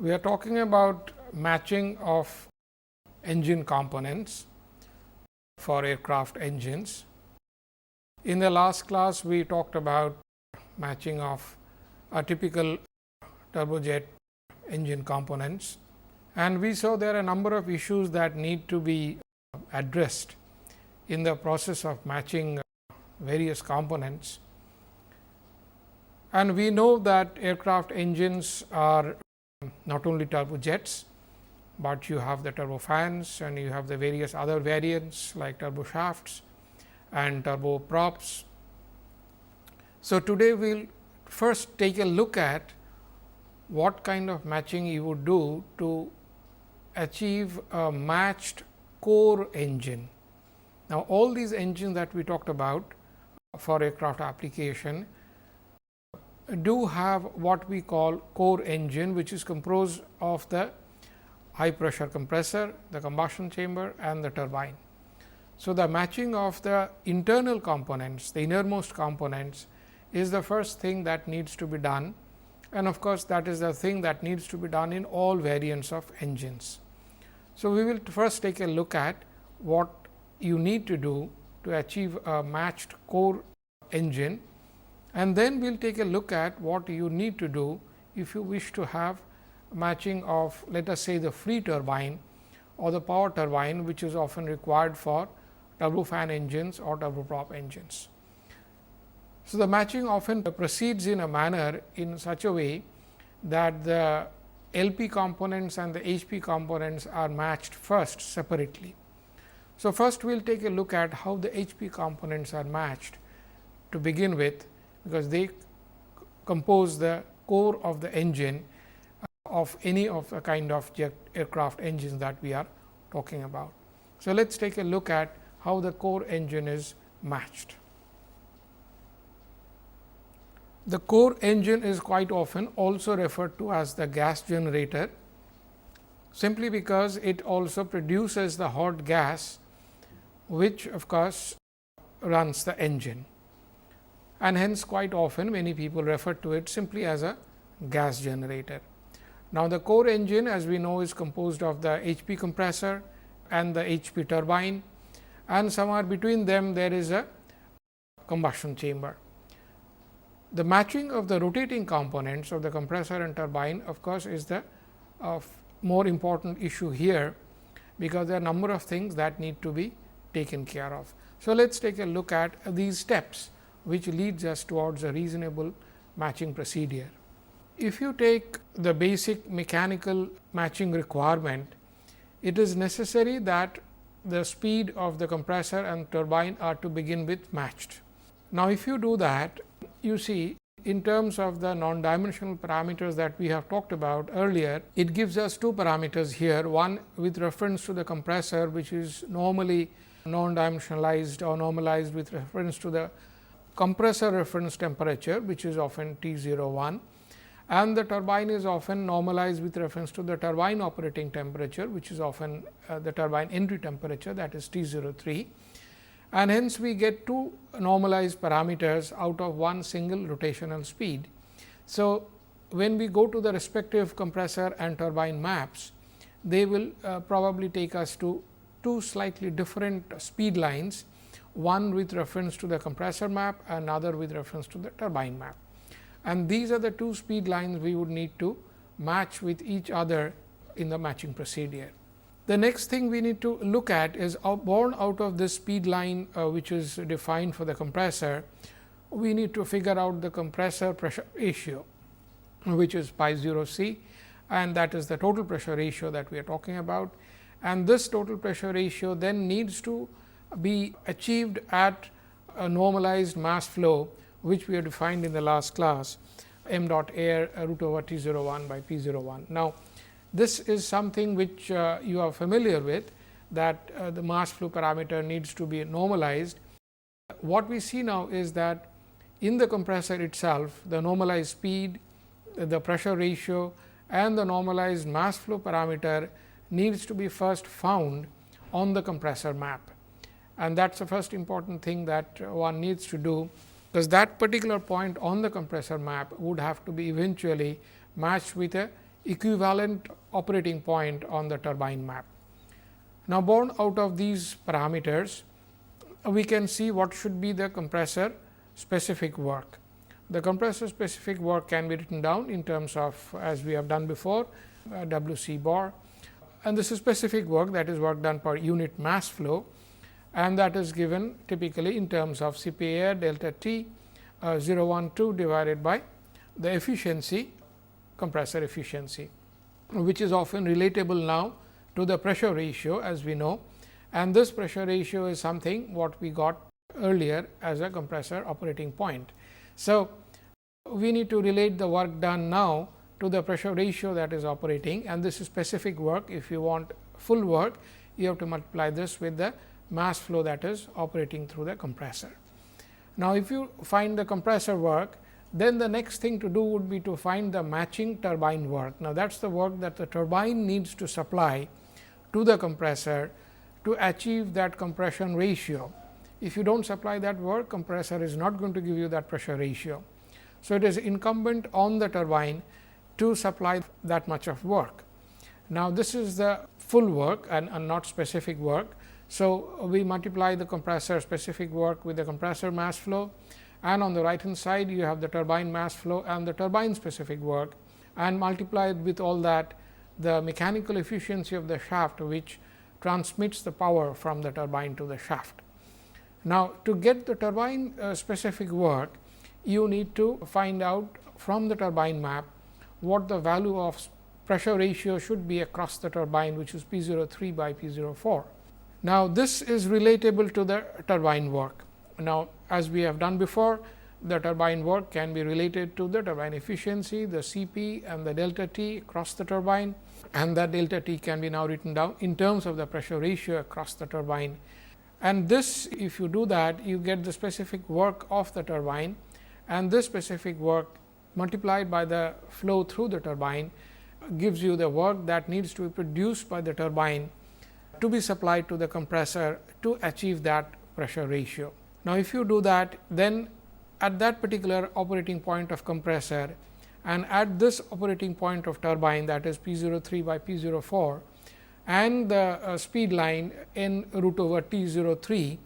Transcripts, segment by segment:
We are talking about matching of engine components for aircraft engines. In the last class, we talked about matching of a typical turbojet engine components, and we saw there are a number of issues that need to be addressed in the process of matching various components. And we know that aircraft engines are not only turbojets, but you have the turbofans and you have the various other variants like turboshafts and turboprops. So, today we will first take a look at what kind of matching you would do to achieve a matched core engine. Now, all these engines that we talked about for aircraft application do have what we call core engine, which is composed of the high pressure compressor, the combustion chamber and the turbine. So, the matching of the internal components, the innermost components is the first thing that needs to be done, and of course, that is the thing that needs to be done in all variants of engines. So, we will first take a look at what you need to do to achieve a matched core engine, and then we will take a look at what you need to do if you wish to have matching of, let us say, the free turbine or the power turbine, which is often required for turbofan engines or turboprop engines. So, the matching often proceeds in a manner in such a way that the LP components and the HP components are matched first separately. So, first we will take a look at how the HP components are matched to begin with, because they compose the core of the engine of any of the kind of jet aircraft engines that we are talking about. So, let us take a look at how the core engine is matched. The core engine is quite often also referred to as the gas generator, simply because it also produces the hot gas, which of course runs the engine, and hence quite often many people refer to it simply as a gas generator. Now, the core engine, as we know, is composed of the HP compressor and the HP turbine, and somewhere between them there is a combustion chamber. The matching of the rotating components of the compressor and turbine, of course, is the more important issue here, because there are a number of things that need to be taken care of. So, let us take a look at these steps, which leads us towards a reasonable matching procedure. If you take the basic mechanical matching requirement, it is necessary that the speed of the compressor and turbine are to begin with matched. Now, if you do that, you see, in terms of the non-dimensional parameters that we have talked about earlier, it gives us two parameters here, one with reference to the compressor, which is normally non-dimensionalized or normalized with reference to the compressor reference temperature, which is often T01, and the turbine is often normalized with reference to the turbine operating temperature, which is often the turbine entry temperature, that is T03. And hence, we get two normalized parameters out of one single rotational speed. So, when we go to the respective compressor and turbine maps, they will probably take us to two slightly different speed lines, one with reference to the compressor map, another with reference to the turbine map. And these are the two speed lines we would need to match with each other in the matching procedure. The next thing we need to look at is born out of this speed line, which is defined for the compressor. We need to figure out the compressor pressure ratio, which is pi 0 c, and that is the total pressure ratio that we are talking about. And this total pressure ratio then needs to be achieved at a normalized mass flow, which we have defined in the last class, m dot air root over T 01 by P 01. Now, this is something which you are familiar with, that the mass flow parameter needs to be normalized. What we see now is that in the compressor itself, the normalized speed, the pressure ratio and the normalized mass flow parameter needs to be first found on the compressor map. And that is the first important thing that one needs to do, because that particular point on the compressor map would have to be eventually matched with a equivalent operating point on the turbine map. Now, born out of these parameters, we can see what should be the compressor specific work. The compressor specific work can be written down in terms of, as we have done before, W c bar, and this is specific work, that is work done per unit mass flow, and that is given typically in terms of Cp air delta T 012 divided by the efficiency, compressor efficiency, which is often relatable now to the pressure ratio, as we know, and this pressure ratio is something what we got earlier as a compressor operating point. So, we need to relate the work done now to the pressure ratio that is operating, and this is specific work. If you want full work, you have to multiply this with the mass flow that is operating through the compressor. Now, if you find the compressor work, then the next thing to do would be to find the matching turbine work. Now, that is the work that the turbine needs to supply to the compressor to achieve that compression ratio. If you do not supply that work, compressor is not going to give you that pressure ratio. So, it is incumbent on the turbine to supply that much of work. Now, this is the full work and not specific work. So, we multiply the compressor specific work with the compressor mass flow, and on the right hand side you have the turbine mass flow and the turbine specific work, and multiplied with all that the mechanical efficiency of the shaft, which transmits the power from the turbine to the shaft. Now, to get the turbine specific work, you need to find out from the turbine map what the value of pressure ratio should be across the turbine, which is P 03 by P 04. Now, this is relatable to the turbine work. Now, as we have done before, the turbine work can be related to the turbine efficiency, the Cp and the delta T across the turbine, and that delta T can be now written down in terms of the pressure ratio across the turbine. And this, if you do that, you get the specific work of the turbine, and this specific work multiplied by the flow through the turbine gives you the work that needs to be produced by the turbine to be supplied to the compressor to achieve that pressure ratio. Now, if you do that, then at that particular operating point of compressor and at this operating point of turbine, that is P 03 by P 04, and the speed line n root over T 03,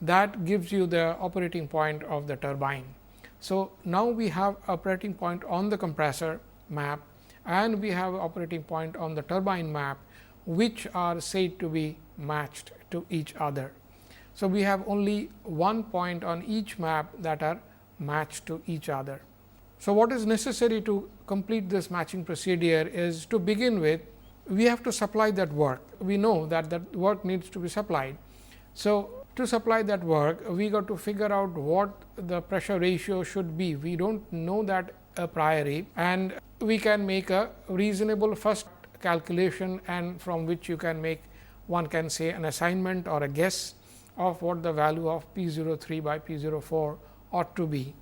that gives you the operating point of the turbine. So, now we have operating point on the compressor map and we have operating point on the turbine map, which are said to be matched to each other. So, we have only one point on each map that are matched to each other. So, what is necessary to complete this matching procedure is, to begin with, we have to supply that work. We know that that work needs to be supplied. So, to supply that work, we got to figure out what the pressure ratio should be. We do not know that a priori, and we can make a reasonable first calculation, and from which you can make, one can say, an assignment or a guess of what the value of P 03 by P 04 ought to be.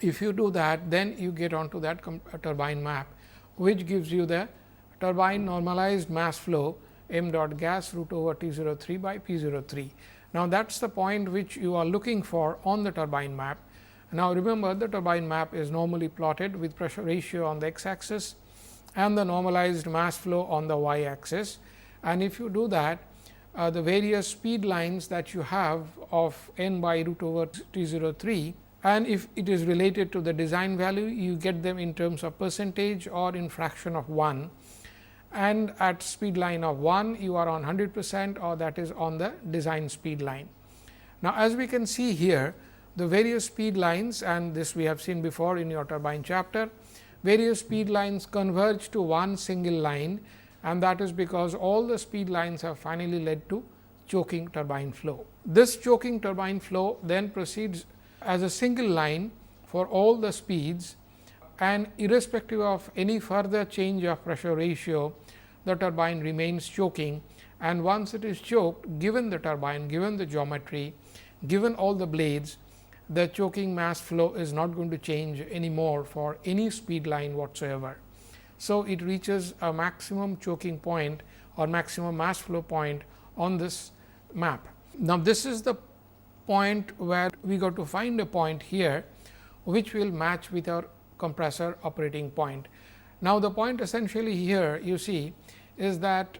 If you do that, then you get onto that turbine map, which gives you the turbine normalized mass flow m dot gas root over T 03 by P 03. Now, that is the point which you are looking for on the turbine map. Now, remember, the turbine map is normally plotted with pressure ratio on the x axis and the normalized mass flow on the y axis. And if you do that, the various speed lines that you have of n by root over T 03, and if it is related to the design value, you get them in terms of percentage or in fraction of 1, and at speed line of 1 you are on 100%, or that is on the design speed line. Now, as we can see here, the various speed lines, and this we have seen before in your turbine chapter, various speed lines converge to one single line, and that is because all the speed lines have finally led to choking turbine flow. This choking turbine flow then proceeds as a single line for all the speeds, and irrespective of any further change of pressure ratio, the turbine remains choking, and once it is choked, given the turbine, given the geometry, given all the blades, the choking mass flow is not going to change anymore for any speed line whatsoever. So, it reaches a maximum choking point or maximum mass flow point on this map. Now, this is the point where we got to find a point here, which will match with our compressor operating point. Now, the point essentially here you see is that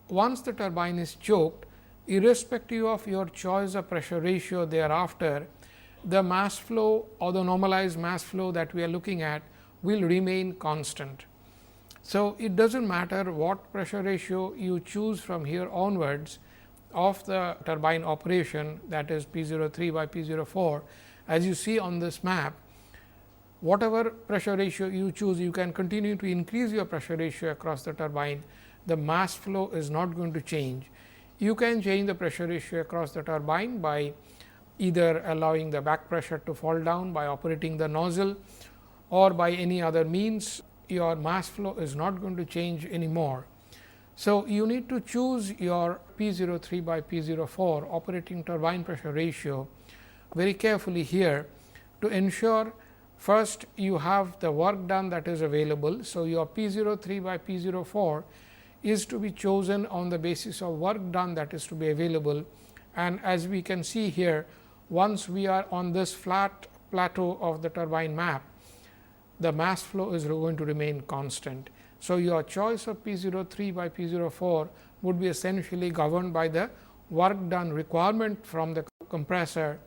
once the turbine is choked, irrespective of your choice of pressure ratio thereafter, the mass flow or the normalized mass flow that we are looking at will remain constant. So, it does not matter what pressure ratio you choose from here onwards of the turbine operation, that is P 03 by P 04. As you see on this map, whatever pressure ratio you choose, you can continue to increase your pressure ratio across the turbine. The mass flow is not going to change. You can change the pressure ratio across the turbine by either allowing the back pressure to fall down by operating the nozzle, or by any other means. Your mass flow is not going to change anymore. So, you need to choose your P 03 by P 04 operating turbine pressure ratio very carefully here to ensure first you have the work done that is available. So, your P 03 by P 04 is to be chosen on the basis of work done that is to be available, and as we can see here, once we are on this flat plateau of the turbine map, the mass flow is going to remain constant. So, your choice of P 03 by P 04 would be essentially governed by the work done requirement from the compressor,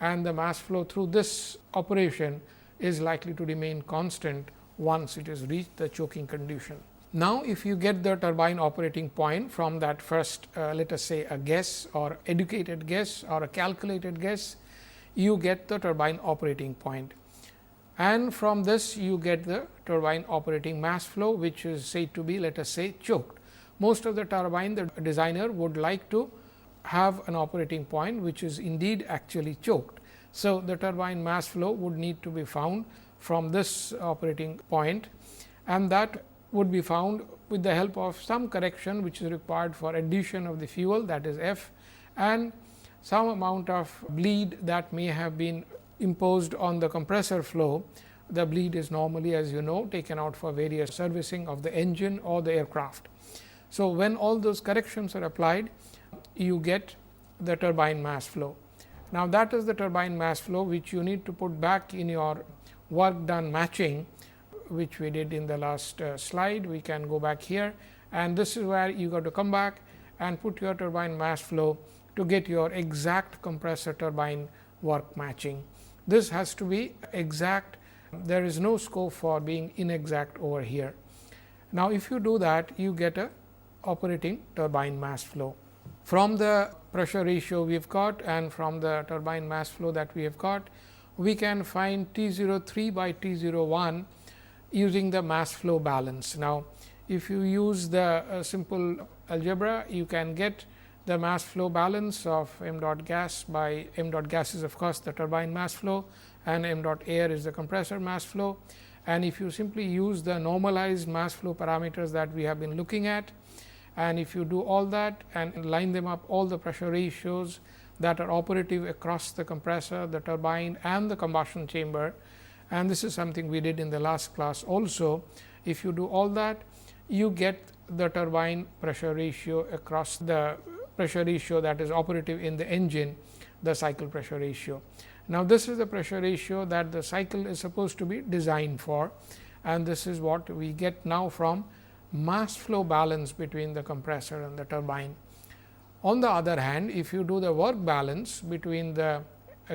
and the mass flow through this operation is likely to remain constant once it has reached the choking condition. Now, if you get the turbine operating point from that first let us say a guess or educated guess or a calculated guess, you get the turbine operating point, and from this you get the turbine operating mass flow, which is said to be, let us say, choked. Most of the turbine, the designer would like to have an operating point which is indeed actually choked. So, the turbine mass flow would need to be found from this operating point, and that would be found with the help of some correction which is required for addition of the fuel, that is F, and some amount of bleed that may have been imposed on the compressor flow. The bleed is normally, as you know, taken out for various servicing of the engine or the aircraft. So, when all those corrections are applied, you get the turbine mass flow. Now, that is the turbine mass flow which you need to put back in your work done matching, which we did in the last slide. We can go back here, and this is where you got to come back and put your turbine mass flow to get your exact compressor turbine work matching. This has to be exact. There is no scope for being inexact over here. Now, if you do that, you get a operating turbine mass flow. From the pressure ratio we have got and from the turbine mass flow that we have got, we can find T 03 by T 01 using the mass flow balance. Now, if you use the simple algebra, you can get the mass flow balance of m dot gas by m dot gas is of course the turbine mass flow, and m dot air is the compressor mass flow. And if you simply use the normalized mass flow parameters that we have been looking at, and if you do all that and line them up, all the pressure ratios that are operative across the compressor, the turbine and the combustion chamber, and this is something we did in the last class also. If you do all that, you get the turbine pressure ratio across the pressure ratio that is operative in the engine, the cycle pressure ratio. Now, this is the pressure ratio that the cycle is supposed to be designed for, and this is what we get now from mass flow balance between the compressor and the turbine. On the other hand, if you do the work balance between the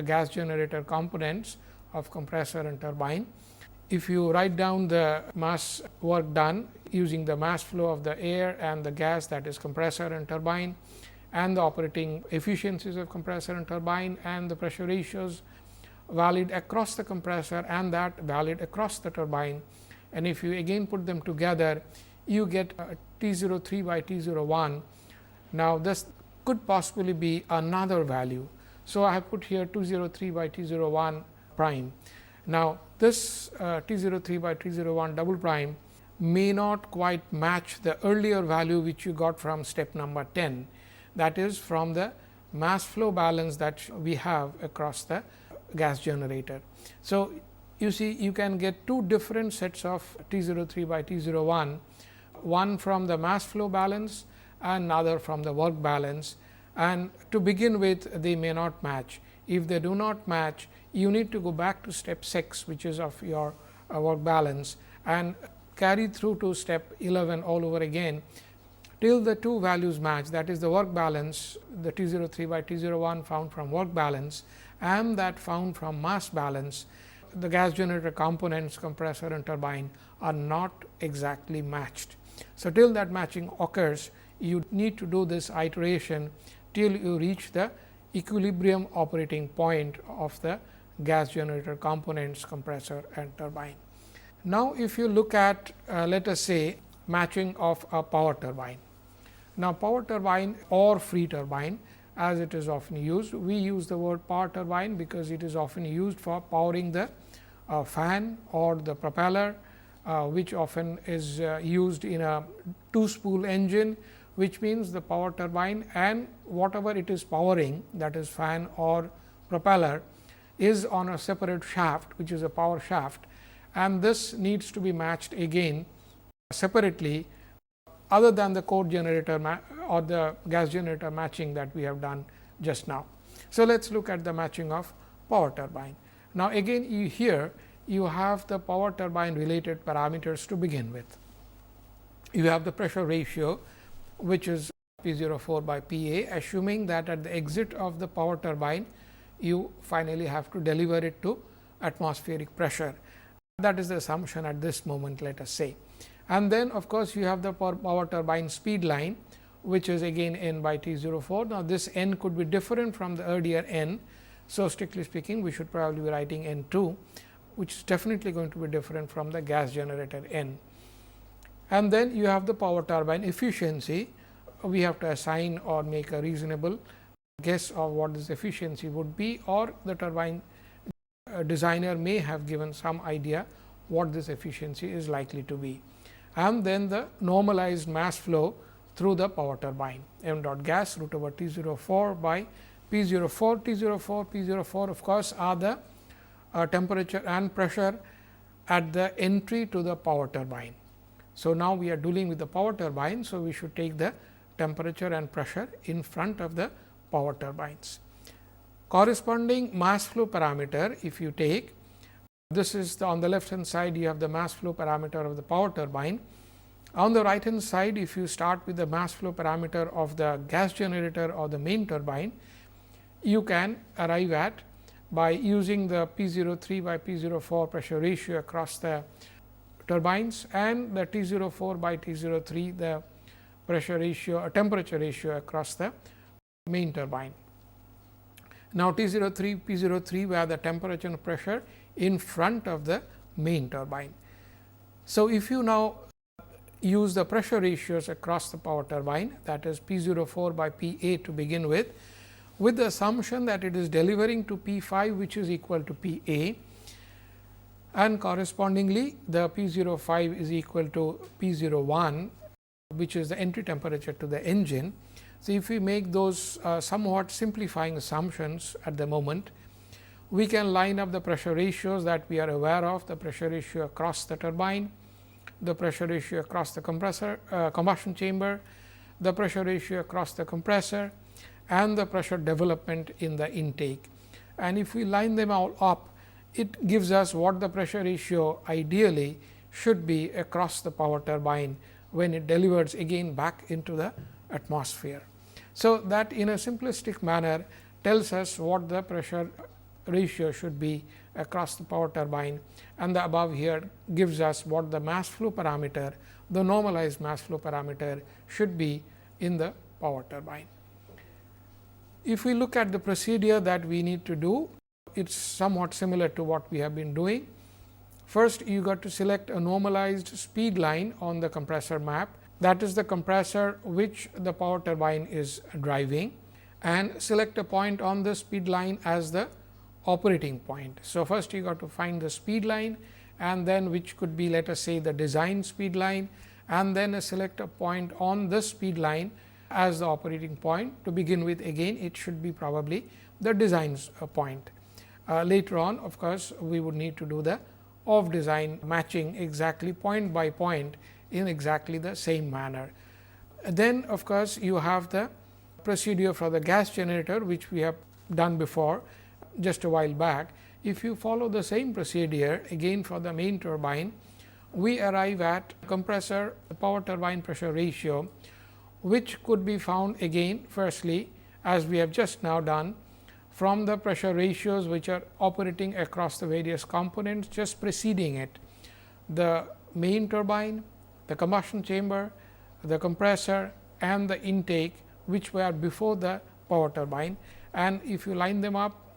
gas generator components of compressor and turbine, if you write down the mass work done using the mass flow of the air and the gas, that is compressor and turbine, and the operating efficiencies of compressor and turbine, and the pressure ratios valid across the compressor and that valid across the turbine, and if you again put them together, you get T 03 by T 01. Now, this could possibly be another value. So, I have put here 203 by T 01 prime. Now, this T 03 by T 01 double prime may not quite match the earlier value which you got from step number 10, that is from the mass flow balance that we have across the gas generator. So, you see you can get two different sets of T 03 by T 01, one from the mass flow balance and another from the work balance, and to begin with they may not match. If they do not match, you need to go back to step 6, which is of your work balance, and carry through to step 11 all over again till the two values match, that is the work balance, the T 03 by T 01 found from work balance and that found from mass balance. The gas generator components, compressor and turbine are not exactly matched. So, till that matching occurs, you need to do this iteration till you reach the equilibrium operating point of the gas generator components, compressor and turbine. Now, if you look at let us say matching of a power turbine. Now, power turbine or free turbine as it is often used, we use the word power turbine because it is often used for powering the fan or the propeller, which often is used in a two spool engine, which means the power turbine and whatever it is powering, that is fan or propeller, is on a separate shaft, which is a power shaft, and this needs to be matched again separately other than the core generator or the gas generator matching that we have done just now. So, let us look at the matching of power turbine. Now, again here you have the power turbine related parameters to begin with. You have the pressure ratio, which is P 04 by P A, assuming that at the exit of the power turbine you finally have to deliver it to atmospheric pressure. That is the assumption at this moment, let us say. And then of course, you have the power turbine speed line, which is again n by T 04. Now, this n could be different from the earlier n. So, strictly speaking, we should probably be writing n 2, which is definitely going to be different from the gas generator n. And then you have the power turbine efficiency. We have to assign or make a reasonable guess of what this efficiency would be, or the turbine designer may have given some idea what this efficiency is likely to be. And then the normalized mass flow through the power turbine, m dot gas root over T 04 by P 04. T 04, P 04 of course, are the temperature and pressure at the entry to the power turbine. So, now we are dealing with the power turbine. So, we should take the temperature and pressure in front of the power turbines. Corresponding mass flow parameter, if you take, this is on the left hand side, you have the mass flow parameter of the power turbine. On the right hand side, if you start with the mass flow parameter of the gas generator or the main turbine, you can arrive at by using the P 03 by P 04 pressure ratio across the turbines and the T 04 by T 03 the pressure ratio or temperature ratio across the main turbine. Now, T 03 P 03 were the temperature and pressure in front of the main turbine. So, if you now use the pressure ratios across the power turbine, that is P 04 by P A to begin with the assumption that it is delivering to P 5, which is equal to P A, and correspondingly the P 05 is equal to P 01, which is the entry temperature to the engine. So, if we make those somewhat simplifying assumptions at the moment, we can line up the pressure ratios that we are aware of, the pressure ratio across the turbine, the pressure ratio across the compressor combustion chamber, the pressure ratio across the compressor and the pressure development in the intake. And if we line them all up, it gives us what the pressure ratio ideally should be across the power turbine when it delivers again back into the atmosphere. So, that in a simplistic manner tells us what the pressure ratio should be across the power turbine, and the above here gives us what the mass flow parameter, the normalized mass flow parameter should be in the power turbine. If we look at the procedure that we need to do, it is somewhat similar to what we have been doing. First, you got to select a normalized speed line on the compressor map, that is the compressor which the power turbine is driving, and select a point on the speed line as the operating point. So, first you got to find the speed line, and then which could be, let us say, the design speed line, and then select a point on the speed line as the operating point. To begin with, again it should be probably the design point. Later on, of course, we would need to do the off design matching exactly point by point in exactly the same manner. Then of course, you have the procedure for the gas generator, which we have done before just a while back. If you follow the same procedure again for the main turbine, we arrive at compressor power turbine pressure ratio, which could be found again firstly as we have just now done from the pressure ratios which are operating across the various components just preceding it, the main turbine, the combustion chamber, the compressor and the intake, which were before the power turbine, and if you line them up,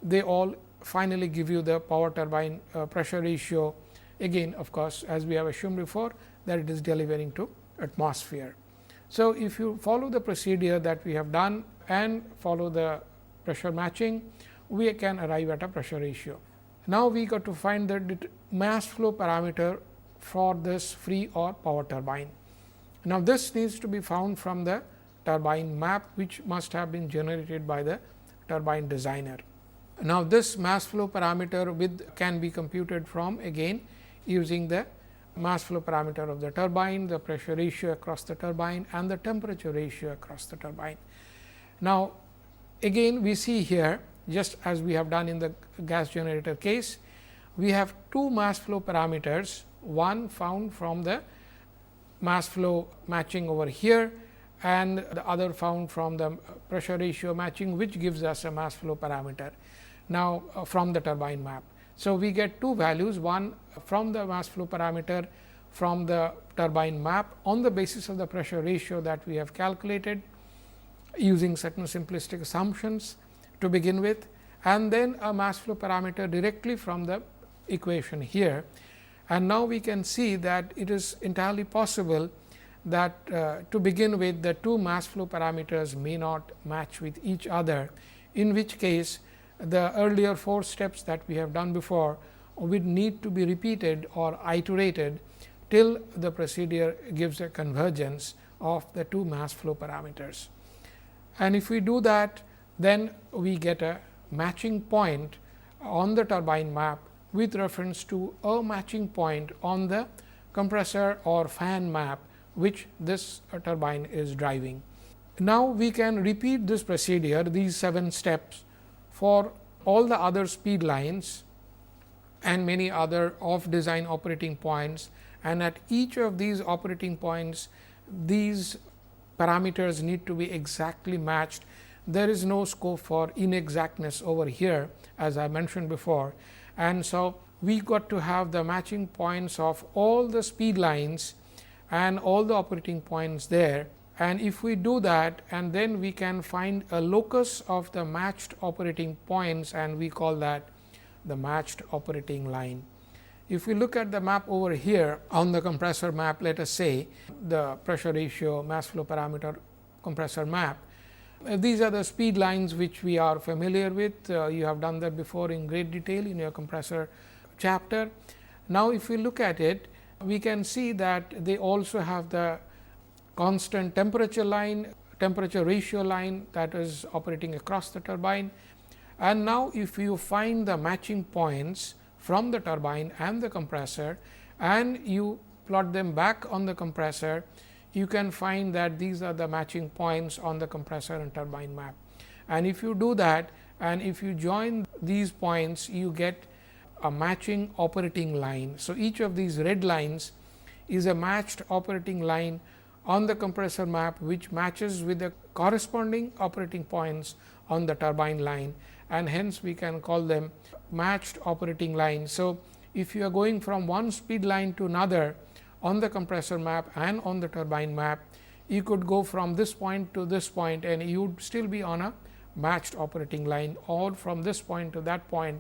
they all finally give you the power turbine pressure ratio, again of course, as we have assumed before that it is delivering to atmosphere. So, if you follow the procedure that we have done and follow the pressure matching, we can arrive at a pressure ratio. Now, we got to find the mass flow parameter for this free or power turbine. Now, this needs to be found from the turbine map, which must have been generated by the turbine designer. Now, this mass flow parameter can be computed from again using the mass flow parameter of the turbine, the pressure ratio across the turbine and the temperature ratio across the turbine. Now, again we see here, just as we have done in the gas generator case, we have two mass flow parameters, one found from the mass flow matching over here and the other found from the pressure ratio matching, which gives us a mass flow parameter now from the turbine map. So, we get two values, one from the mass flow parameter from the turbine map on the basis of the pressure ratio that we have calculated using certain simplistic assumptions to begin with, and then a mass flow parameter directly from the equation here. And now, we can see that it is entirely possible that to begin with the two mass flow parameters may not match with each other, in which case the earlier 4 steps that we have done before would need to be repeated or iterated till the procedure gives a convergence of the two mass flow parameters. And if we do that, then we get a matching point on the turbine map with reference to a matching point on the compressor or fan map, which this turbine is driving. Now, we can repeat this procedure, these 7 steps, for all the other speed lines and many other off design operating points, and at each of these operating points these parameters need to be exactly matched. There is no scope for inexactness over here, as I mentioned before. And so, we got to have the matching points of all the speed lines and all the operating points there. And if we do that, and then we can find a locus of the matched operating points, and we call that the matched operating line. If we look at the map over here on the compressor map, let us say the pressure ratio mass flow parameter compressor map, these are the speed lines which we are familiar with. You have done that before in great detail in your compressor chapter. Now, if we look at it, we can see that they also have the constant temperature line, temperature ratio line that is operating across the turbine. And now, if you find the matching points from the turbine and the compressor and you plot them back on the compressor, you can find that these are the matching points on the compressor and turbine map. And if you do that and if you join these points, you get a matching operating line. So, each of these red lines is a matched operating line on the compressor map, which matches with the corresponding operating points on the turbine line, and hence we can call them matched operating lines. So, if you are going from one speed line to another on the compressor map and on the turbine map, you could go from this point to this point and you would still be on a matched operating line, or from this point to that point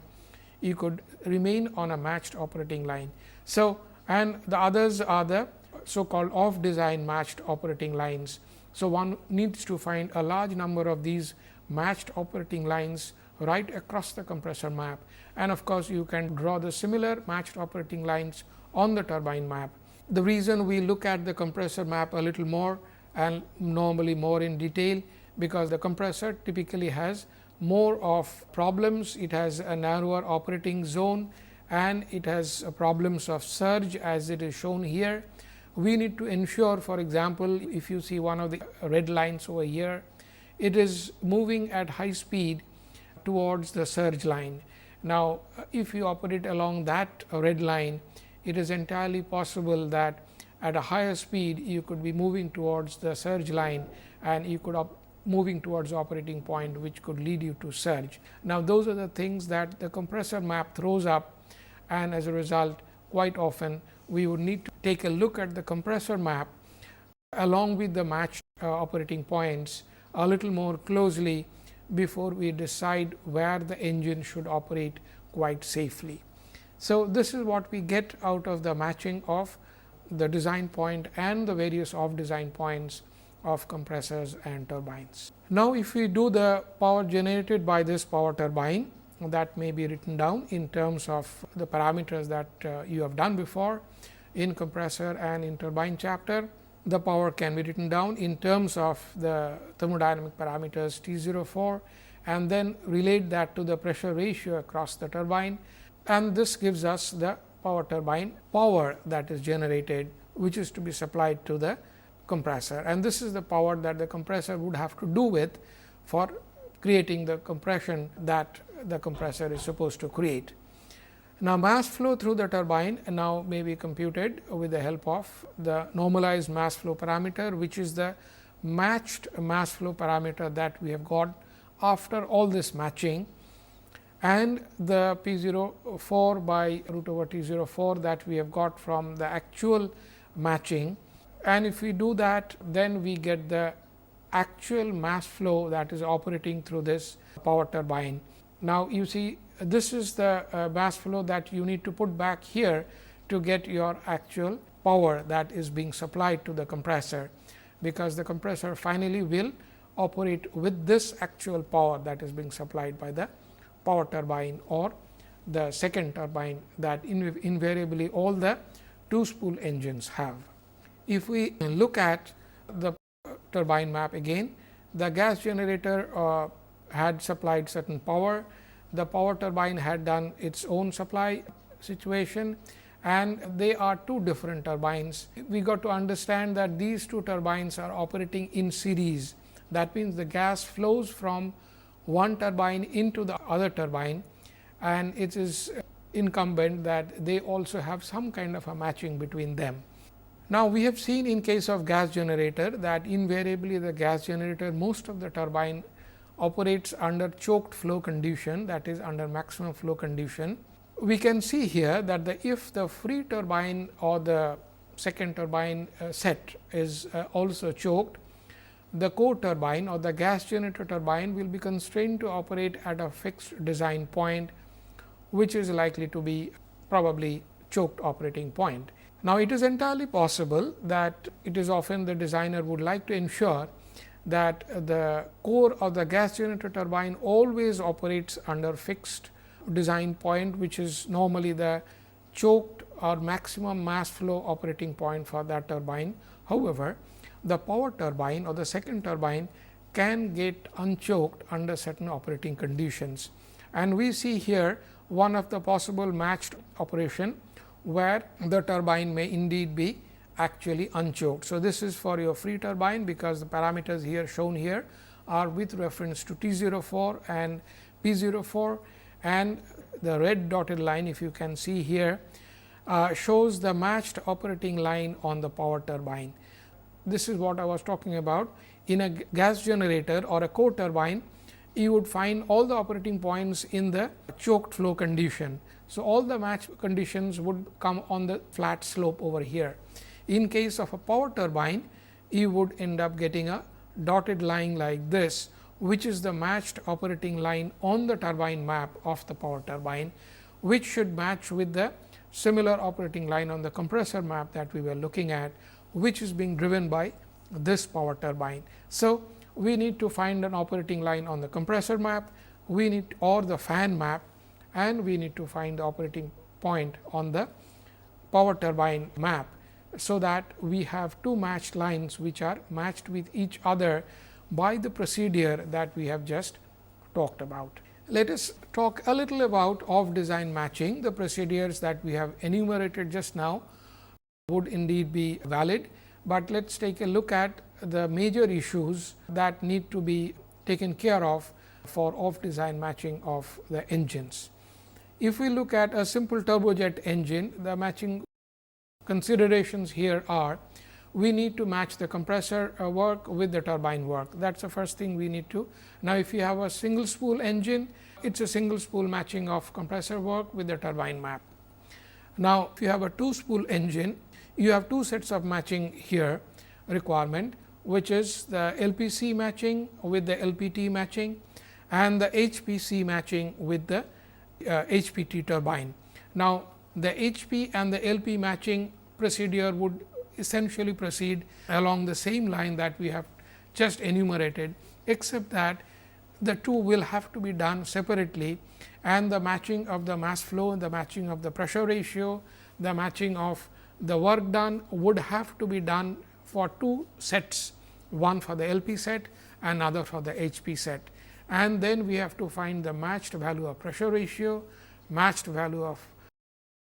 you could remain on a matched operating line. So, and the others are the so called off design matched operating lines. So, one needs to find a large number of these matched operating lines right across the compressor map, and of course, you can draw the similar matched operating lines on the turbine map. The reason we look at the compressor map a little more and normally more in detail, because the compressor typically has more of problems. It has a narrower operating zone and it has problems of surge, as it is shown here. We need to ensure, for example, if you see one of the red lines over here, it is moving at high speed towards the surge line. Now, if you operate along that red line, it is entirely possible that at a higher speed you could be moving towards the surge line, and you could moving towards the operating point, which could lead you to surge. Now, those are the things that the compressor map throws up, and as a result quite often we would need to take a look at the compressor map along with the matched operating points a little more closely before we decide where the engine should operate quite safely. So, this is what we get out of the matching of the design point and the various off design points of compressors and turbines. Now, if we do the power generated by this power turbine, that may be written down in terms of the parameters that you have done before in compressor and in turbine chapter. The power can be written down in terms of the thermodynamic parameters T04, and then relate that to the pressure ratio across the turbine, and this gives us the power turbine power that is generated, which is to be supplied to the compressor, and this is the power that the compressor would have to do with for creating the compression that the compressor is supposed to create. Now, mass flow through the turbine now may be computed with the help of the normalized mass flow parameter, which is the matched mass flow parameter that we have got after all this matching, and the P04 by root over T04 that we have got from the actual matching. And if we do that, then we get the actual mass flow that is operating through this power turbine. Now, you see this is the mass flow that you need to put back here to get your actual power that is being supplied to the compressor, because the compressor finally will operate with this actual power that is being supplied by the power turbine or the second turbine that invariably all the two spool engines have. If we look at the turbine map again, the gas generator had supplied certain power, the power turbine had done its own supply situation, and they are two different turbines. We got to understand that these two turbines are operating in series. That means, the gas flows from one turbine into the other turbine, and it is incumbent that they also have some kind of a matching between them. Now, we have seen in case of gas generator that invariably the gas generator, most of the turbine operates under choked flow condition, that is under maximum flow condition. We can see here that if the free turbine or the second turbine set is also choked, the core turbine or the gas generator turbine will be constrained to operate at a fixed design point, which is likely to be probably choked operating point. Now, it is entirely possible that it is often the designer would like to ensure that the core of the gas generator turbine always operates under fixed design point, which is normally the choked or maximum mass flow operating point for that turbine. However, the power turbine or the second turbine can get unchoked under certain operating conditions, and we see here one of the possible matched operation where the turbine may indeed be actually unchoked. So, this is for your free turbine, because the parameters here shown here are with reference to T04 and P04, and the red dotted line, if you can see here, shows the matched operating line on the power turbine. This is what I was talking about. In a gas generator or a core turbine, you would find all the operating points in the choked flow condition. So, all the match conditions would come on the flat slope over here. In case of a power turbine, you would end up getting a dotted line like this, which is the matched operating line on the turbine map of the power turbine, which should match with the similar operating line on the compressor map that we were looking at, which is being driven by this power turbine. So, we need to find an operating line on the compressor map, we need or the fan map, and we need to find the operating point on the power turbine map. So, that we have two matched lines which are matched with each other by the procedure that we have just talked about. Let us talk a little about off design matching. The procedures that we have enumerated just now would indeed be valid, but let us take a look at the major issues that need to be taken care of for off design matching of the engines. If we look at a simple turbojet engine, the matching considerations here are, we need to match the compressor work with the turbine work. That is the first thing we need to. Now, if you have a single spool engine, it is a single spool matching of compressor work with the turbine map. Now, if you have a two spool engine, you have two sets of matching here requirement, which is the LPC matching with the LPT matching and the HPC matching with the HPT turbine. Now, the HP and the LP matching procedure would essentially proceed along the same line that we have just enumerated, except that the two will have to be done separately, and the matching of the mass flow, the matching of the pressure ratio, the matching of the work done would have to be done for two sets, one for the LP set, another for the HP set. And then we have to find the matched value of pressure ratio, matched value of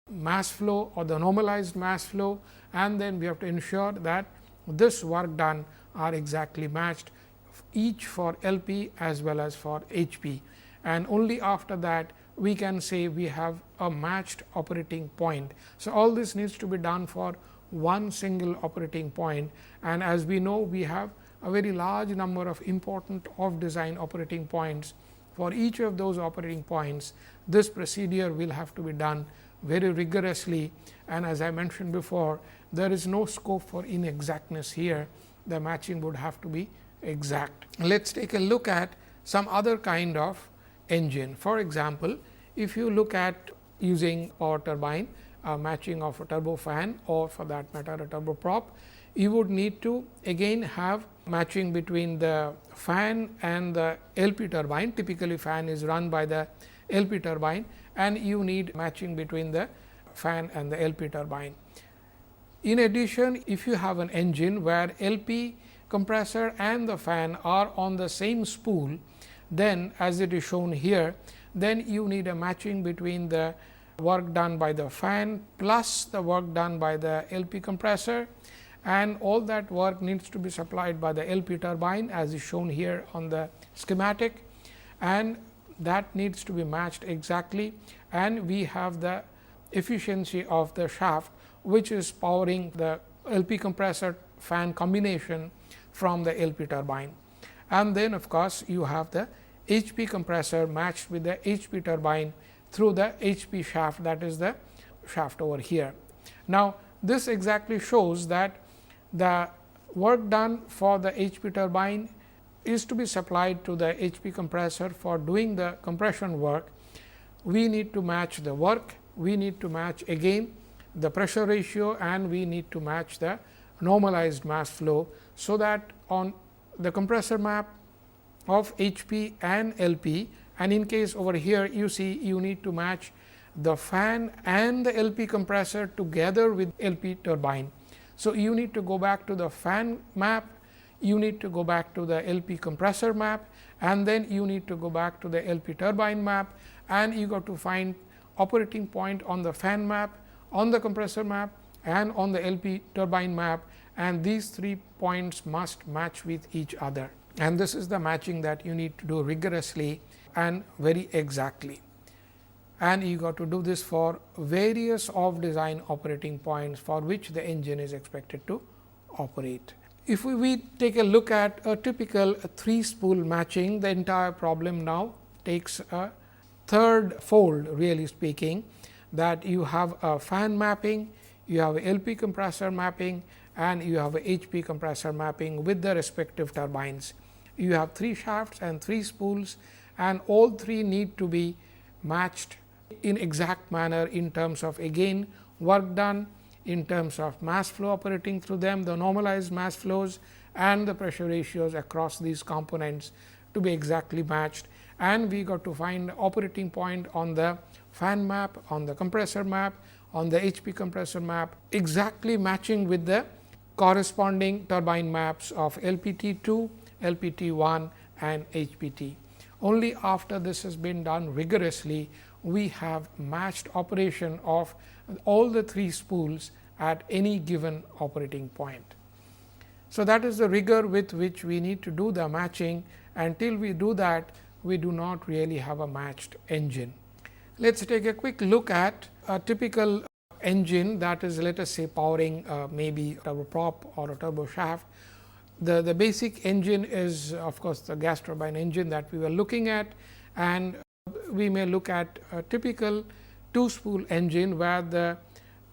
mass flow or the normalized mass flow, and then we have to ensure that this work done are exactly matched, each for LP as well as for HP. And only after that we can say we have a matched operating point. So, all this needs to be done for one single operating point, and as we know, we have a very large number of important off design operating points. For each of those operating points, this procedure will have to be done very rigorously, and as I mentioned before, there is no scope for inexactness here. The matching would have to be exact. Let us take a look at some other kind of engine. For example, if you look at using power turbine, matching of a turbofan, or for that matter a turboprop, you would need to again have matching between the fan and the LP turbine. Typically, fan is run by the LP turbine, and you need matching between the fan and the LP turbine. In addition, if you have an engine where LP compressor and the fan are on the same spool, then as it is shown here, then you need a matching between the work done by the fan plus the work done by the LP compressor, and all that work needs to be supplied by the LP turbine as is shown here on the schematic, and that needs to be matched exactly, and we have the efficiency of the shaft which is powering the LP compressor fan combination from the LP turbine. And then of course, you have the HP compressor matched with the HP turbine through the HP shaft, that is the shaft over here. Now, this exactly shows that the work done for the HP turbine is to be supplied to the HP compressor for doing the compression work. We need to match the work, we need to match again the pressure ratio, and we need to match the normalized mass flow. So, that on the compressor map of HP and LP, and in case over here you see you need to match the fan and the LP compressor together with LP turbine. So, you need to go back to the fan map, you need to go back to the LP compressor map, and then you need to go back to the LP turbine map, and you got to find operating point on the fan map, on the compressor map, and on the LP turbine map, and these 3 points must match with each other. And this is the matching that you need to do rigorously and very exactly. And you got to do this for various off design operating points for which the engine is expected to operate. If we take a look at a typical 3 spool matching, the entire problem now takes a third fold, really speaking, that you have a fan mapping, you have a LP compressor mapping, and you have a HP compressor mapping with the respective turbines. You have 3 shafts and 3 spools, and all 3 need to be matched in exact manner in terms of again work done, in terms of mass flow operating through them, the normalized mass flows and the pressure ratios across these components to be exactly matched. And we got to find operating point on the fan map, on the compressor map, on the HP compressor map, exactly matching with the corresponding turbine maps of LPT2, LPT1 and HPT. Only after this has been done rigorously, we have matched operation of all the 3 spools at any given operating point. So, that is the rigor with which we need to do the matching. Until we do that, we do not really have a matched engine. Let us take a quick look at a typical engine that is, let us say, powering maybe a turboprop or a turbo shaft. The basic engine is of course, the gas turbine engine that we were looking at, and we may look at a typical two spool engine, where the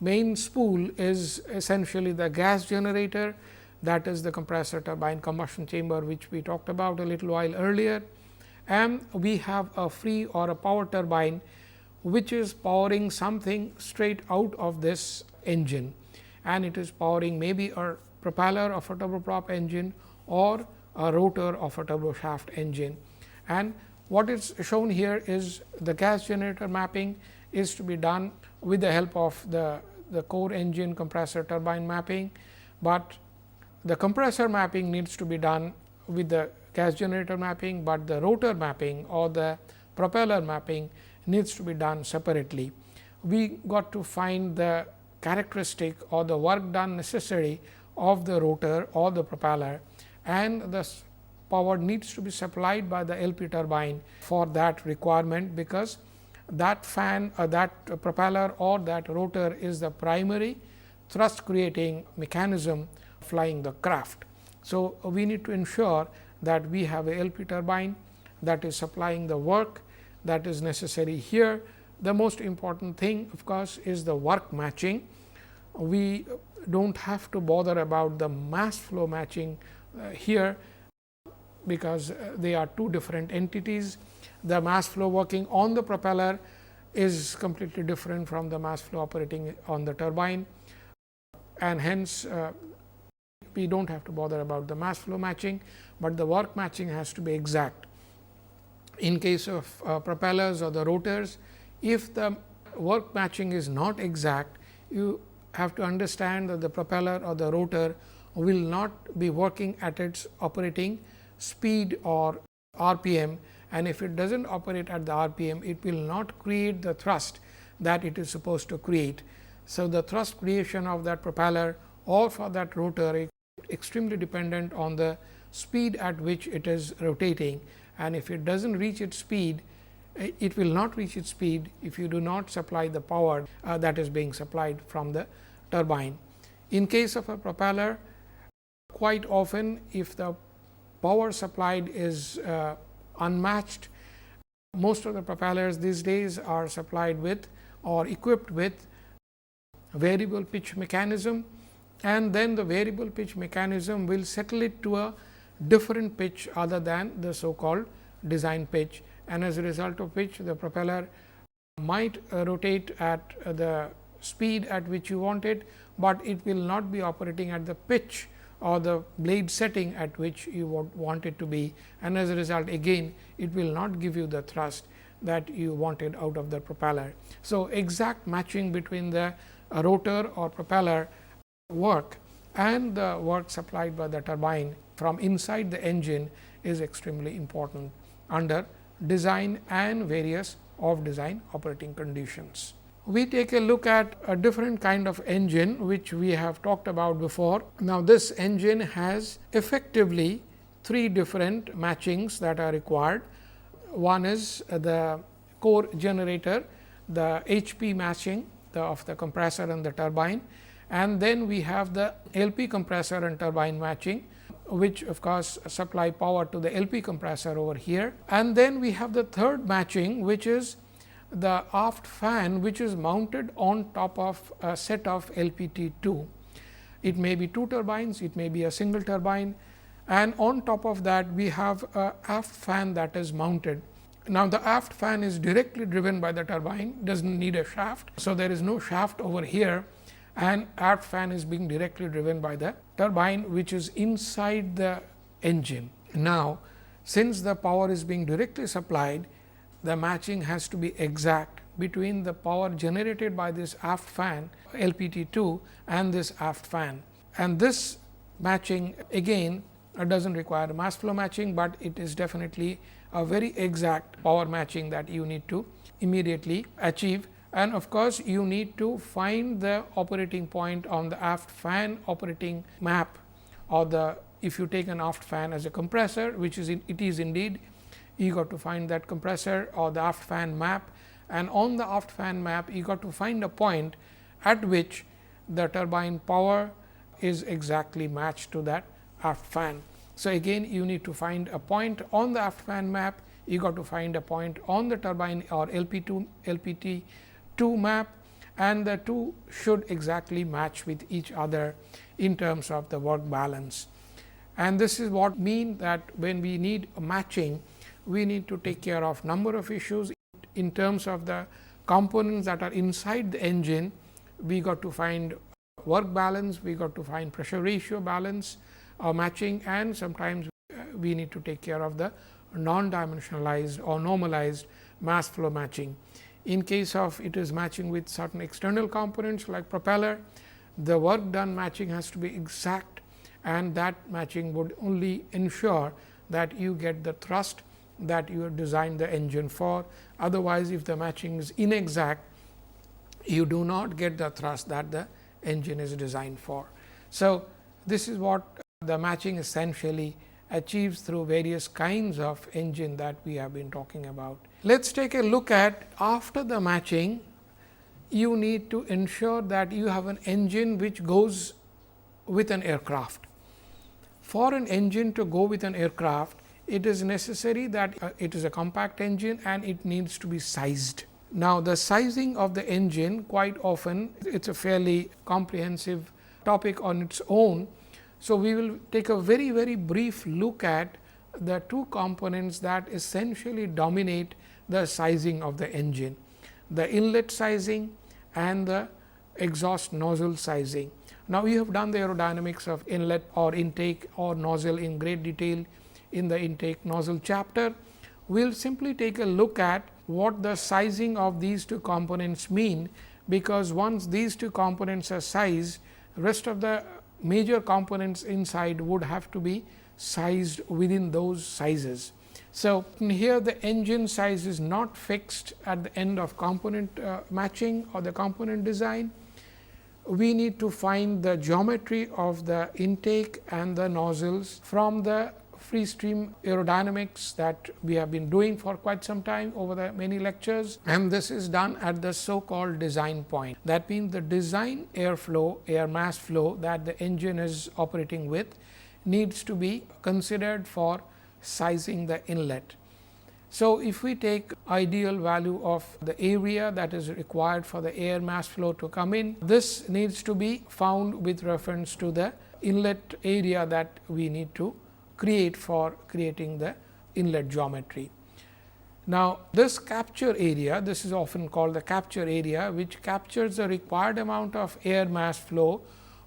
main spool is essentially the gas generator, that is the compressor turbine combustion chamber, which we talked about a little while earlier, and we have a free or a power turbine, which is powering something straight out of this engine, and it is powering maybe a propeller of a turboprop engine or a rotor of a turbo shaft engine. And what is shown here is the gas generator mapping is to be done with the help of the core engine compressor turbine mapping, but the compressor mapping needs to be done with the gas generator mapping, but the rotor mapping or the propeller mapping needs to be done separately. We got to find the characteristic or the work done necessary of the rotor or the propeller, and the power needs to be supplied by the LP turbine for that requirement, because that fan or that propeller or that rotor is the primary thrust creating mechanism flying the craft. So, we need to ensure that we have a LP turbine that is supplying the work that is necessary here. The most important thing of course, is the work matching. We do not have to bother about the mass flow matching here, because they are two different entities. The mass flow working on the propeller is completely different from the mass flow operating on the turbine, and hence we do not have to bother about the mass flow matching, but the work matching has to be exact. In case of propellers or the rotors, if the work matching is not exact, you have to understand that the propeller or the rotor will not be working at its operating speed or RPM, and if it does not operate at the RPM, it will not create the thrust that it is supposed to create. So, the thrust creation of that propeller or for that rotor is extremely dependent on the speed at which it is rotating, and if it does not reach its speed, it will not reach its speed if you do not supply the power that is being supplied from the turbine. In case of a propeller, quite often if the power supplied is unmatched, most of the propellers these days are supplied with or equipped with variable pitch mechanism, and then the variable pitch mechanism will settle it to a different pitch other than the so called design pitch, and as a result of which the propeller might rotate at the speed at which you want it, but it will not be operating at the pitch or the blade setting at which you want it to be, and as a result again it will not give you the thrust that you wanted out of the propeller. So, exact matching between the rotor or propeller work and the work supplied by the turbine from inside the engine is extremely important under design and various off design operating conditions. We take a look at a different kind of engine which we have talked about before. Now, this engine has effectively three different matchings that are required. One is the core generator, the HP matching of the compressor and the turbine, and then we have the LP compressor and turbine matching, which of course supply power to the LP compressor over here. And then we have the third matching, which is the aft fan, which is mounted on top of a set of LPT2. It may be two turbines, it may be a single turbine, and on top of that we have a aft fan that is mounted. Now, the aft fan is directly driven by the turbine, does not need a shaft. So, there is no shaft over here, and aft fan is being directly driven by the turbine, which is inside the engine. Now, since the power is being directly supplied, the matching has to be exact between the power generated by this aft fan LPT2 and this aft fan, and this matching again does not require mass flow matching, but it is definitely a very exact power matching that you need to immediately achieve. And of course, you need to find the operating point on the aft fan operating map, or the if you take an aft fan as a compressor, which is it is indeed, you got to find that compressor or the aft fan map, and on the aft fan map you got to find a point at which the turbine power is exactly matched to that aft fan. So, again you need to find a point on the aft fan map, you got to find a point on the turbine or LPT2 map, and the two should exactly match with each other in terms of the work balance. And this is what mean that when we need a matching, we need to take care of number of issues in terms of the components that are inside the engine. We got to find work balance, we got to find pressure ratio balance or matching, and sometimes we need to take care of the non-dimensionalized or normalized mass flow matching. In case of it is matching with certain external components like propeller, the work done matching has to be exact, and that matching would only ensure that you get the thrust that you have designed the engine for. Otherwise, if the matching is inexact, you do not get the thrust that the engine is designed for. So, this is what the matching essentially achieves through various kinds of engine that we have been talking about. Let us take a look at after the matching, you need to ensure that you have an engine which goes with an aircraft. For an engine to go with an aircraft, it is necessary that it is a compact engine and it needs to be sized. Now, the sizing of the engine quite often it is a fairly comprehensive topic on its own. So, we will take a very brief look at the two components that essentially dominate the sizing of the engine, the inlet sizing and the exhaust nozzle sizing. Now, we have done the aerodynamics of inlet or intake or nozzle in great detail in the intake nozzle chapter. We will simply take a look at what the sizing of these two components mean, because once these two components are sized, rest of the major components inside would have to be sized within those sizes. So, here the engine size is not fixed at the end of component matching or the component design. We need to find the geometry of the intake and the nozzles from the free stream aerodynamics that we have been doing for quite some time over the many lectures, and this is done at the so called design point. That means, the design airflow, air mass flow that the engine is operating with needs to be considered for sizing the inlet. So, if we take ideal value of the area that is required for the air mass flow to come in, this needs to be found with reference to the inlet area that we need to create for creating the inlet geometry. Now, this capture area, this is often called the capture area, which captures the required amount of air mass flow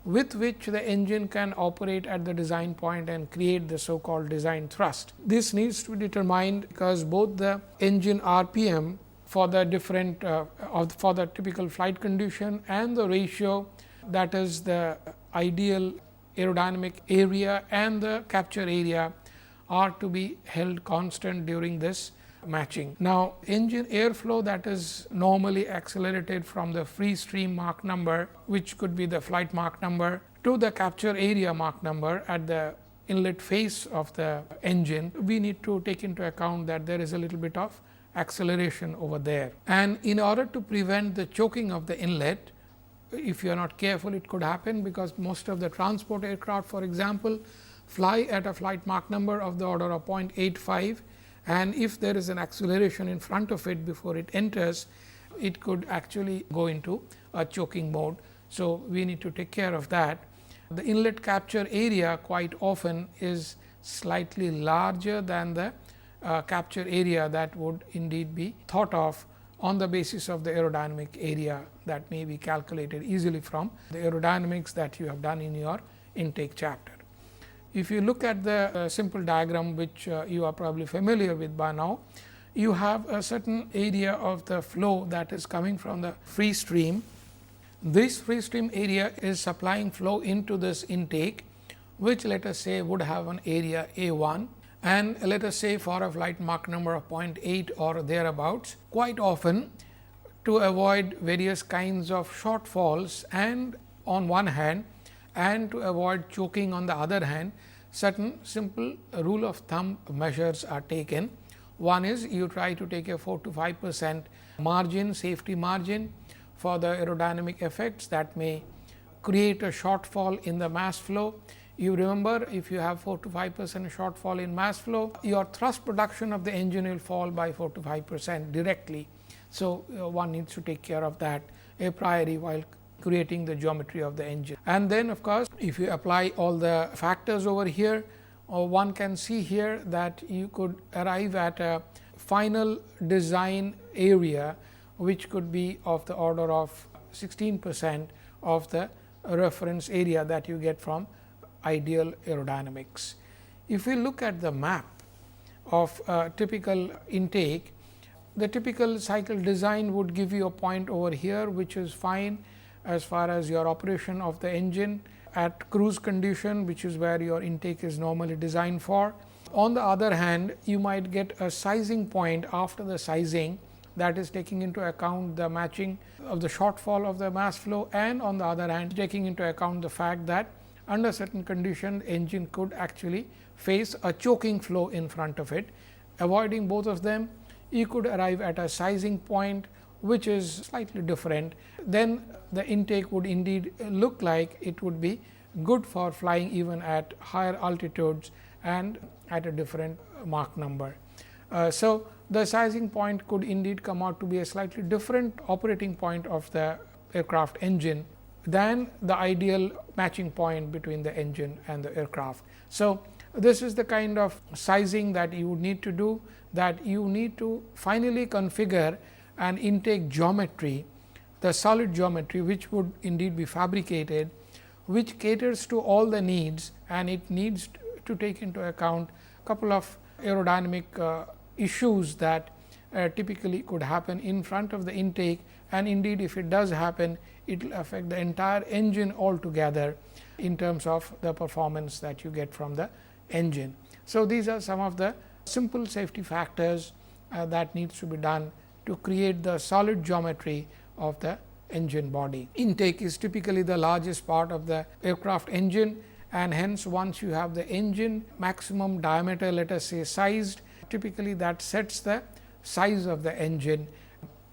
with which the engine can operate at the design point and create the so called design thrust. This needs to be determined because both the engine RPM for the different for the typical flight condition and the ratio, that is the ideal aerodynamic area and the capture area, are to be held constant during this matching. Now, engine airflow that is normally accelerated from the free stream Mach number, which could be the flight Mach number, to the capture area Mach number at the inlet face of the engine, we need to take into account that there is a little bit of acceleration over there. And in order to prevent the choking of the inlet, if you are not careful, it could happen, because most of the transport aircraft, for example, fly at a flight Mach number of the order of 0.85, and if there is an acceleration in front of it before it enters, it could actually go into a choking mode. So, we need to take care of that. The inlet capture area quite often is slightly larger than the capture area that would indeed be thought of on the basis of the aerodynamic area that may be calculated easily from the aerodynamics that you have done in your intake chapter. If you look at the simple diagram, which you are probably familiar with by now, you have a certain area of the flow that is coming from the free stream. This free stream area is supplying flow into this intake, which let us say would have an area A1, and let us say for a flight Mach number of 0.8 or thereabouts. Quite often, to avoid various kinds of shortfalls and on one hand, and to avoid choking on the other hand, certain simple rule of thumb measures are taken. One is, you try to take a 4 to 5% margin, safety margin for the aerodynamic effects that may create a shortfall in the mass flow. You remember, if you have 4 to 5% shortfall in mass flow, your thrust production of the engine will fall by 4 to 5% directly. So, one needs to take care of that a priori while creating the geometry of the engine. And then of course, if you apply all the factors over here, one can see here that you could arrive at a final design area, which could be of the order of 16% of the reference area that you get from ideal aerodynamics. If we look at the map of a typical intake, the typical cycle design would give you a point over here, which is fine as far as your operation of the engine at cruise condition, which is where your intake is normally designed for. On the other hand, you might get a sizing point after the sizing, that is taking into account the matching of the shortfall of the mass flow, and on the other hand taking into account the fact that under certain conditions engine could actually face a choking flow in front of it. Avoiding both of them, you could arrive at a sizing point which is slightly different. Then the intake would indeed look like it would be good for flying even at higher altitudes and at a different Mach number. So, the sizing point could indeed come out to be a slightly different operating point of the aircraft engine than the ideal matching point between the engine and the aircraft. So, this is the kind of sizing that you would need to do, that you need to finally configure an intake geometry, the solid geometry, which would indeed be fabricated, which caters to all the needs, and it needs to take into account a couple of aerodynamic issues that typically could happen in front of the intake, and indeed if it does happen, it will affect the entire engine altogether in terms of the performance that you get from the engine. So, these are some of the simple safety factors that needs to be done to create the solid geometry of the engine body. Intake is typically the largest part of the aircraft engine, and hence once you have the engine maximum diameter, let us say sized, typically that sets the size of the engine.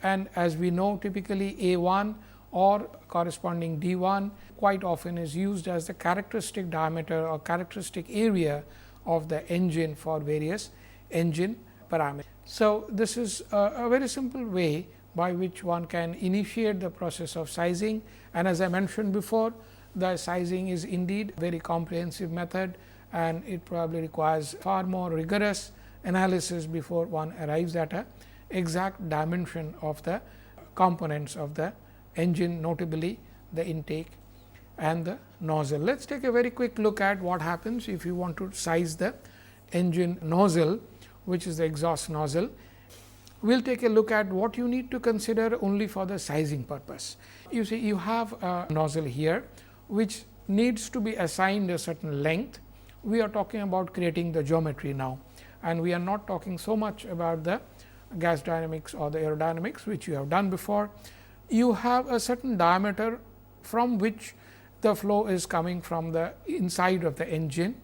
And as we know, typically A1 or corresponding D1 quite often is used as the characteristic diameter or characteristic area of the engine for various engine parameters. So, this is a very simple way by which one can initiate the process of sizing, and as I mentioned before, the sizing is indeed a very comprehensive method, and it probably requires far more rigorous analysis before one arrives at a exact dimension of the components of the engine, notably the intake and the nozzle. Let us take a very quick look at what happens if you want to size the engine nozzle, which is the exhaust nozzle. We will take a look at what you need to consider only for the sizing purpose. You see, you have a nozzle here, which needs to be assigned a certain length. We are talking about creating the geometry now, and we are not talking so much about the gas dynamics or the aerodynamics, which you have done before. You have a certain diameter from which the flow is coming from the inside of the engine,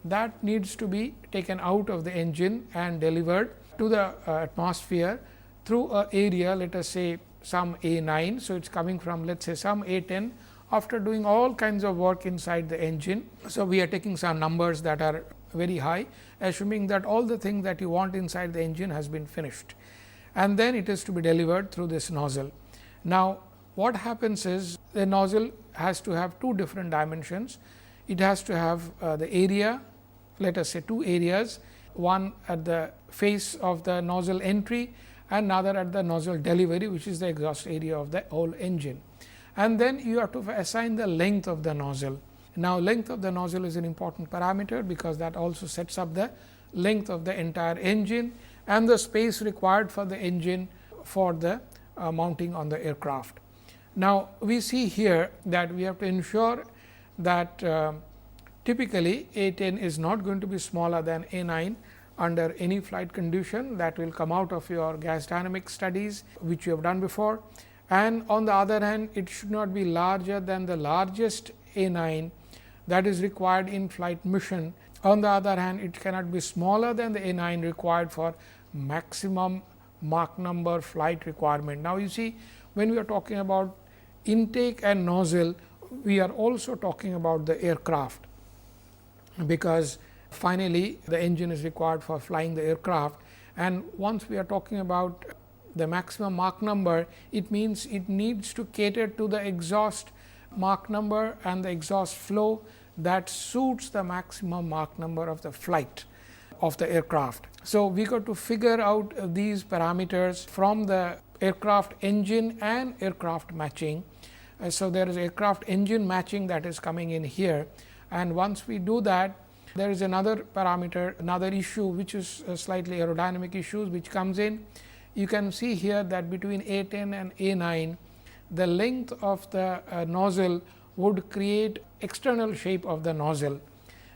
that needs to be taken out of the engine and delivered to the atmosphere through a area, let us say some A9. So, it is coming from let us say some A10 after doing all kinds of work inside the engine. So, we are taking some numbers that are very high, assuming that all the things that you want inside the engine has been finished, and then it is to be delivered through this nozzle. Now, what happens is the nozzle has to have two different dimensions. It has to have the area, let us say two areas, one at the face of the nozzle entry and another at the nozzle delivery, which is the exhaust area of the whole engine. And then you have to assign the length of the nozzle. Now, length of the nozzle is an important parameter, because that also sets up the length of the entire engine and the space required for the engine for the mounting on the aircraft. Now, we see here that we have to ensure that typically A10 is not going to be smaller than A9 under any flight condition. That will come out of your gas dynamic studies, which you have done before. And on the other hand, it should not be larger than the largest A9 that is required in flight mission. On the other hand, it cannot be smaller than the A9 required for maximum Mach number flight requirement. Now, you see, when we are talking about intake and nozzle, we are also talking about the aircraft, because finally, the engine is required for flying the aircraft. And once we are talking about the maximum Mach number, it means it needs to cater to the exhaust Mach number and the exhaust flow that suits the maximum Mach number of the flight of the aircraft. So, we got to figure out these parameters from the aircraft engine and aircraft matching. So, there is aircraft engine matching that is coming in here, and once we do that, there is another parameter, another issue which is slightly aerodynamic issues which comes in. You can see here that between A10 and A9, the length of the nozzle would create external shape of the nozzle.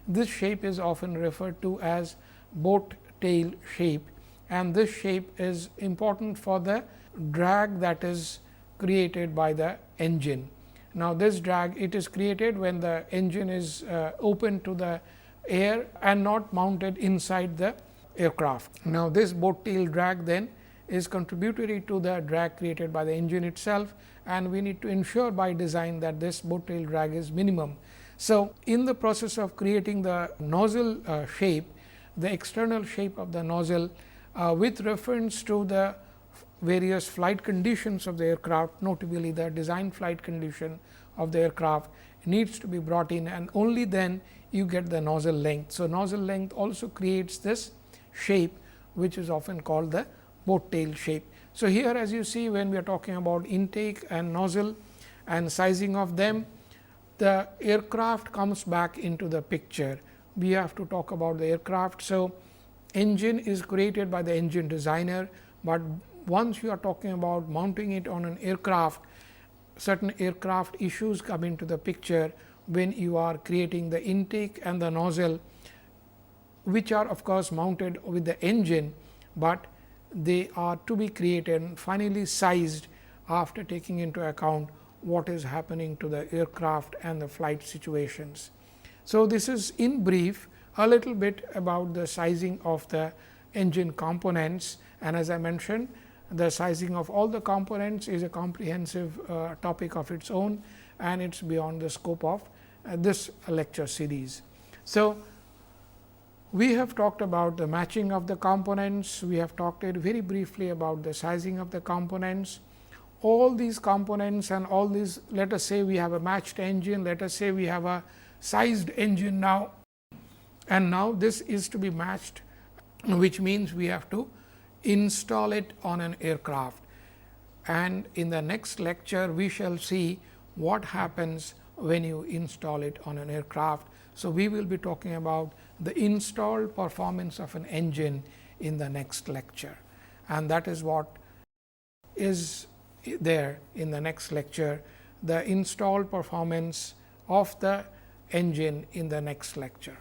This shape is often referred to as boat tail shape, and this shape is important for the drag that is created by the engine. Now, this drag, it is created when the engine is open to the air and not mounted inside the aircraft. Now, this boat tail drag then is contributory to the drag created by the engine itself, and we need to ensure by design that this boat tail drag is minimum. So, in the process of creating the nozzle shape, the external shape of the nozzle with reference to the various flight conditions of the aircraft, notably the design flight condition of the aircraft, needs to be brought in, and only then you get the nozzle length. So, nozzle length also creates this shape which is often called the boat tail shape. So, here as you see, when we are talking about intake and nozzle and sizing of them, the aircraft comes back into the picture. We have to talk about the aircraft. So, engine is created by the engine designer, but once you are talking about mounting it on an aircraft, certain aircraft issues come into the picture when you are creating the intake and the nozzle, which are of course mounted with the engine, but they are to be created and finally sized after taking into account what is happening to the aircraft and the flight situations. So, this is in brief a little bit about the sizing of the engine components, and as I mentioned, the sizing of all the components is a comprehensive topic of its own, and it is beyond the scope of this lecture series. So, we have talked about the matching of the components, we have talked very briefly about the sizing of the components. All these components and all these, let us say we have a matched engine, let us say we have a sized engine now, and now this is to be matched, which means we have to install it on an aircraft. And in the next lecture, we shall see what happens when you install it on an aircraft. So, we will be talking about the installed performance of an engine in the next lecture, and that is what is there in the next lecture, the installed performance of the engine in the next lecture.